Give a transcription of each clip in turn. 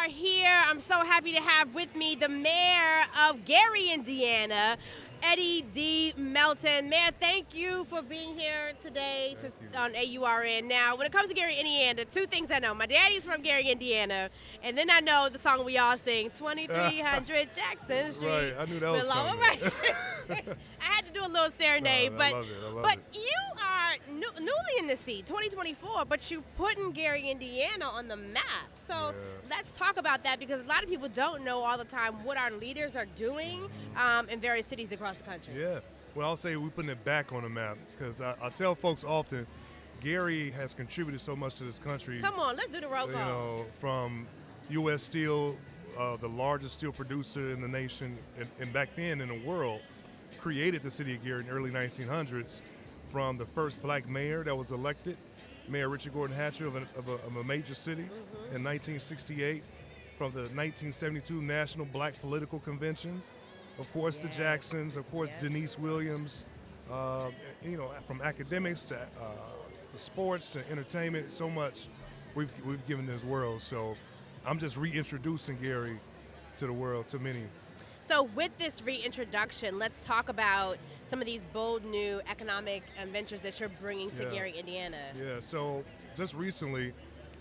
are here. I'm so happy to have with me the mayor of Gary, Indiana, Eddie D. Melton. Mayor, thank you for being here today on AURN. Now, when it comes to Gary, Indiana, two things I know. My daddy's from Gary, Indiana, and then I know the song we all sing, 2300 Jackson Street. Right, I knew that was coming. Right. I had to do a little serenade, I love it. but you are newly in the seat, 2024, but you putting Gary, Indiana on the map. So let's talk about that, because a lot of people don't know all the time what our leaders are doing in various cities across the country. Yeah. Well, I'll say we're putting it back on the map, because I tell folks often, Gary has contributed so much to this country. Come on, let's do the roll call. You know, from U.S. Steel, the largest steel producer in the nation, and back then in the world, created the city of Gary in the early 1900s from the first black mayor that was elected, Mayor Richard Gordon Hatcher of a major city in 1968, from the 1972 National Black Political Convention, of course the Jacksons, of course Denise Williams, you know, from academics to sports and entertainment, so much we've given this world. So I'm just reintroducing Gary to the world, to many. So with this reintroduction, let's talk about some of these bold new economic ventures that you're bringing to Gary, Indiana. Yeah, so just recently,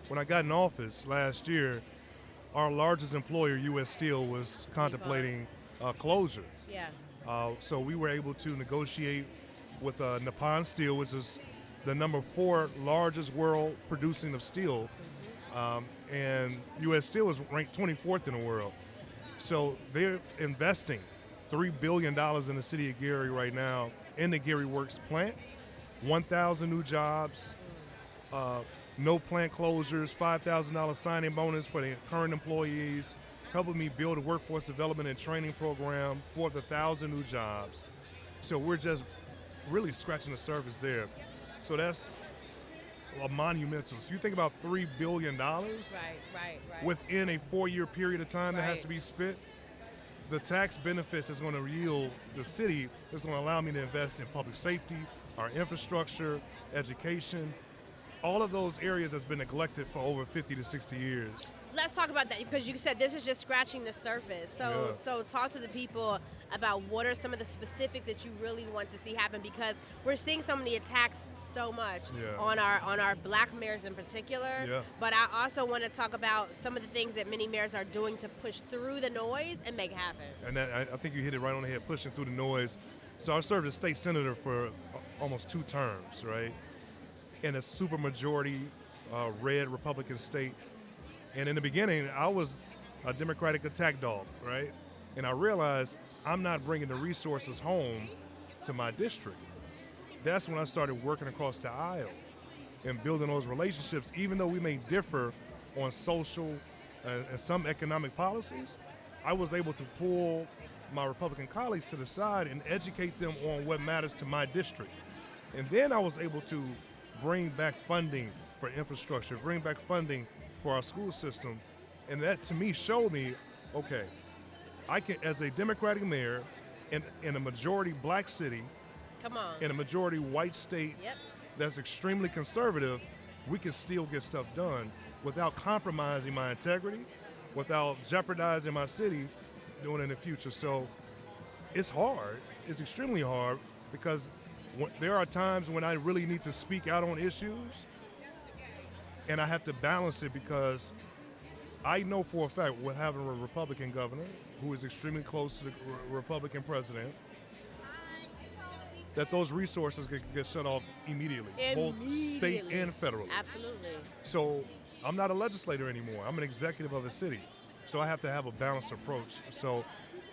when I got in office last year, our largest employer, U.S. Steel, was contemplating closure. Yeah. So we were able to negotiate with Nippon Steel, which is the number 4 largest world producing of steel, and U.S. Steel is ranked 24th in the world. So they're investing $3 billion in the city of Gary right now in the Gary Works plant, 1,000 new jobs, no plant closures, $5,000 signing bonus for the current employees, helping me build a workforce development and training program for the 1,000 new jobs. So we're just really scratching the surface there. So that's a monumental. So you think about $3 billion within a 4-year period of time that has to be spent. The tax benefits that's going to yield the city is going to allow me to invest in public safety, our infrastructure, education, all of those areas that's been neglected for over 50 to 60 years. Let's talk about that, because you said this is just scratching the surface. So talk to the people about what are some of the specifics that you really want to see happen, because we're seeing so many attacks so much on our black mayors in particular. But I also want to talk about some of the things that many mayors are doing to push through the noise and make it happen. And I think you hit it right on the head, pushing through the noise. So I served as state senator for almost 2 terms, right? In a super majority red Republican state. And in the beginning, I was a Democratic attack dog, right? And I realized I'm not bringing the resources home to my district. That's when I started working across the aisle and building those relationships. Even though we may differ on social and some economic policies, I was able to pull my Republican colleagues to the side and educate them on what matters to my district. And then I was able to bring back funding for infrastructure, bring back funding for our school system. And that, to me, showed me, okay, I can, as a Democratic mayor in a majority black city, in a majority white state that's extremely conservative, we can still get stuff done without compromising my integrity, without jeopardizing my city doing it in the future. So it's hard. It's extremely hard, because there are times when I really need to speak out on issues, and I have to balance it, because I know for a fact, with having a Republican governor who is extremely close to the Republican president, that those resources get shut off immediately, both state and federal. Absolutely. So I'm not a legislator anymore. I'm an executive of a city. So I have to have a balanced approach. So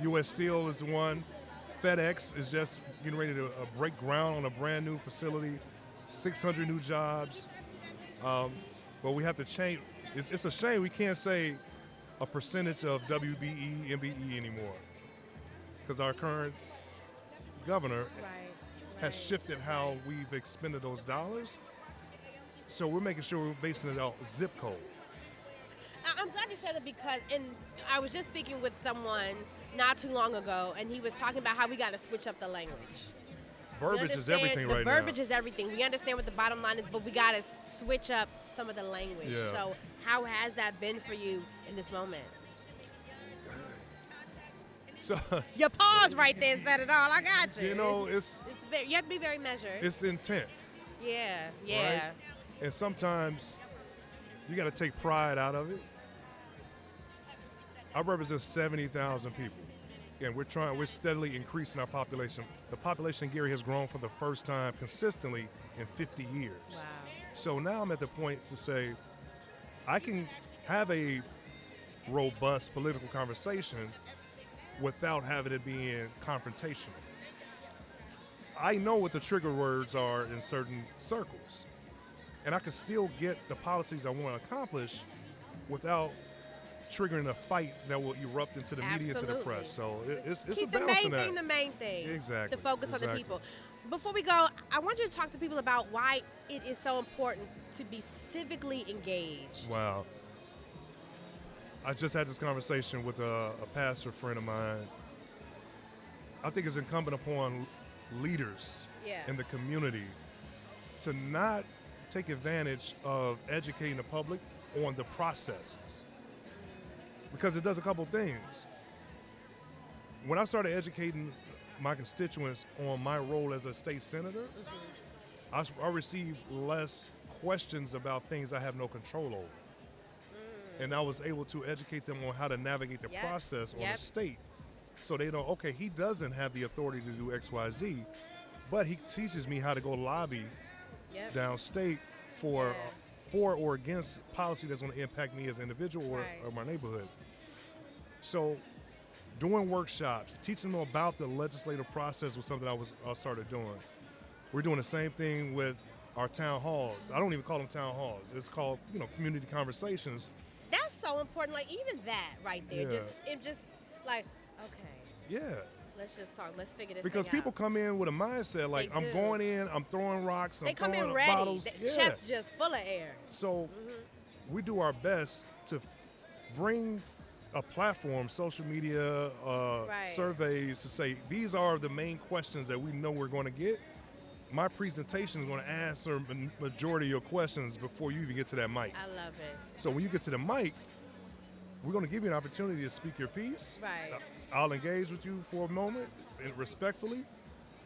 U.S. Steel is the one. FedEx is just getting ready to break ground on a brand new facility, 600 new jobs. But we have to change. It's a shame we can't say a percentage of WBE, MBE anymore, because our current governor has shifted how we've expended those dollars. So we're making sure we're basing it out zip code. I'm glad you said that, because I was just speaking with someone not too long ago, and he was talking about how we got to switch up the language. Verbiage is everything right now. The verbiage is everything. We understand what the bottom line is, but we got to switch up some of the language. Yeah. So how has that been for you in this moment? So your pause right there said it all. I got you. You know, you have to be very measured. It's intent. Yeah. Right? And sometimes you got to take pride out of it. I represent 70,000 people. And we're steadily increasing our population. The population in Gary has grown for the first time consistently in 50 years. Wow. So now I'm at the point to say, I can have a robust political conversation without having it being confrontational. I know what the trigger words are in certain circles, and I can still get the policies I want to accomplish without triggering a fight that will erupt into the media, to the press. So it's a balance in that. The main thing. Exactly. The focus on the people. Before we go, I want you to talk to people about why it is so important to be civically engaged. Wow. I just had this conversation with a pastor friend of mine. I think it's incumbent upon leaders in the community to not take advantage of educating the public on the processes, because it does a couple things. When I started educating my constituents on my role as a state senator, I received less questions about things I have no control over. And I was able to educate them on how to navigate the process on the state. So they know, okay, he doesn't have the authority to do X, Y, Z, but he teaches me how to go lobby downstate for or against policy that's going to impact me as an individual or my neighborhood. So doing workshops, teaching them about the legislative process was something I started doing. We're doing the same thing with our town halls. I don't even call them town halls. It's called, community conversations. That's so important. Like, even that right there, just like, okay. Yeah. Let's just talk. Let's figure this because thing out. people come in with a mindset like, I'm going in, I'm throwing rocks, I'm throwing come in ready. bottles. The chest just full of air. So we do our best to bring a platform, social media, surveys, to say these are the main questions that we know we're going to get. My presentation is going to answer the majority of your questions before you even get to that mic. I love it. So when you get to the mic, we're going to give you an opportunity to speak your piece. Right. I'll engage with you for a moment, and respectfully,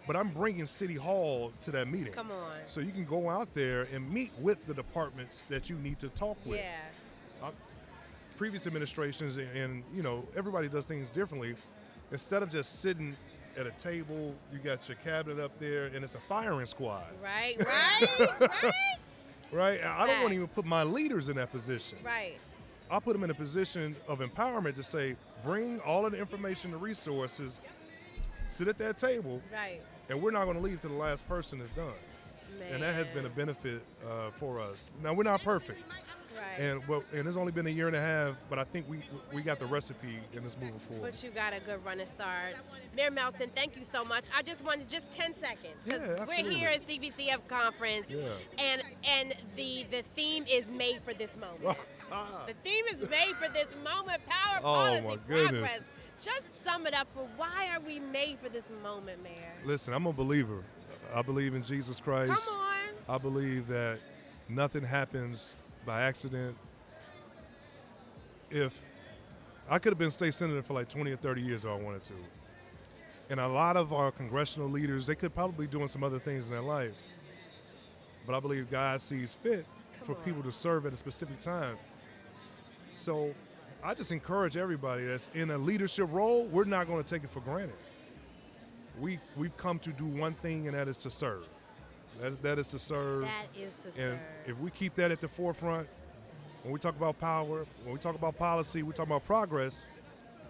but I'm bringing City Hall to that meeting. Come on. So you can go out there and meet with the departments that you need to talk with. Yeah. Previous administrations, and everybody does things differently. Instead of just sitting at a table, you got your cabinet up there, and it's a firing squad. Right. Right? I don't want to even put my leaders in that position. Right. I put them in a position of empowerment to say, bring all of the information, the resources, sit at that table, and we're not going to leave till the last person is done. Man. And that has been a benefit for us. Now, we're not perfect. And it's only been a year and a half, but I think we got the recipe in this moving forward. But you got a good running start. Mayor Melton, thank you so much. I just wanted just 10 seconds. Because we're here at CBCF conference, and the theme is made for this moment. The theme is made for this moment, power, policy, progress. Just sum it up for why are we made for this moment, Mayor? Listen, I'm a believer. I believe in Jesus Christ. Come on. I believe that nothing happens by accident. If I could have been state senator for like 20 or 30 years if I wanted to. And a lot of our congressional leaders, they could probably be doing some other things in their life. But I believe God sees fit for people to serve at a specific time. So I just encourage everybody that's in a leadership role, we're not going to take it for granted. We've come to do one thing, and that is to serve. That is to serve. That is to serve. And if we keep that at the forefront, when we talk about power, when we talk about policy, we talk about progress,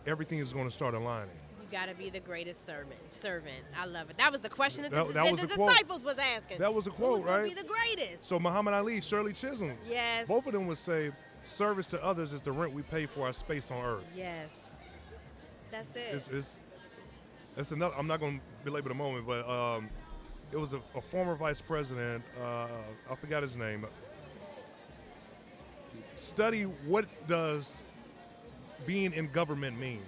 everything is going to start aligning. You got to be the greatest servant. I love it. That was the question that the quote. Disciples was asking. That was a quote, right? Who's going to be the greatest? So Muhammad Ali, Shirley Chisholm. Yes. Both of them would say, service to others is the rent we pay for our space on earth. Yes. That's it. It's another. I'm not going to belabor the moment, but it was a former vice president. I forgot his name. Study what does being in government mean.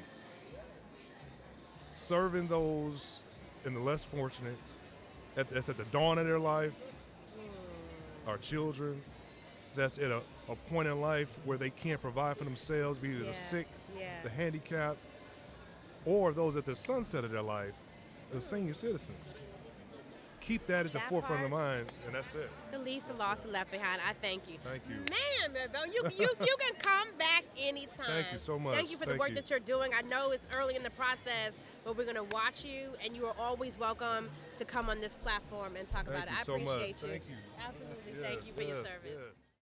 Serving those in the less fortunate, that's at the dawn of their life, our children, that's at a point in life where they can't provide for themselves, be either the sick, the handicapped, or those at the sunset of their life, the senior citizens. Keep that at the forefront of mind, and that's it. The least, the lost, and left behind. I thank you. Thank you. Man, you can come back anytime. Thank you so much. Thank you for the work that you're doing. I know it's early in the process, but we're going to watch you, and you are always welcome to come on this platform and talk about it. I appreciate you. Thank you. Absolutely. Thank you for your service.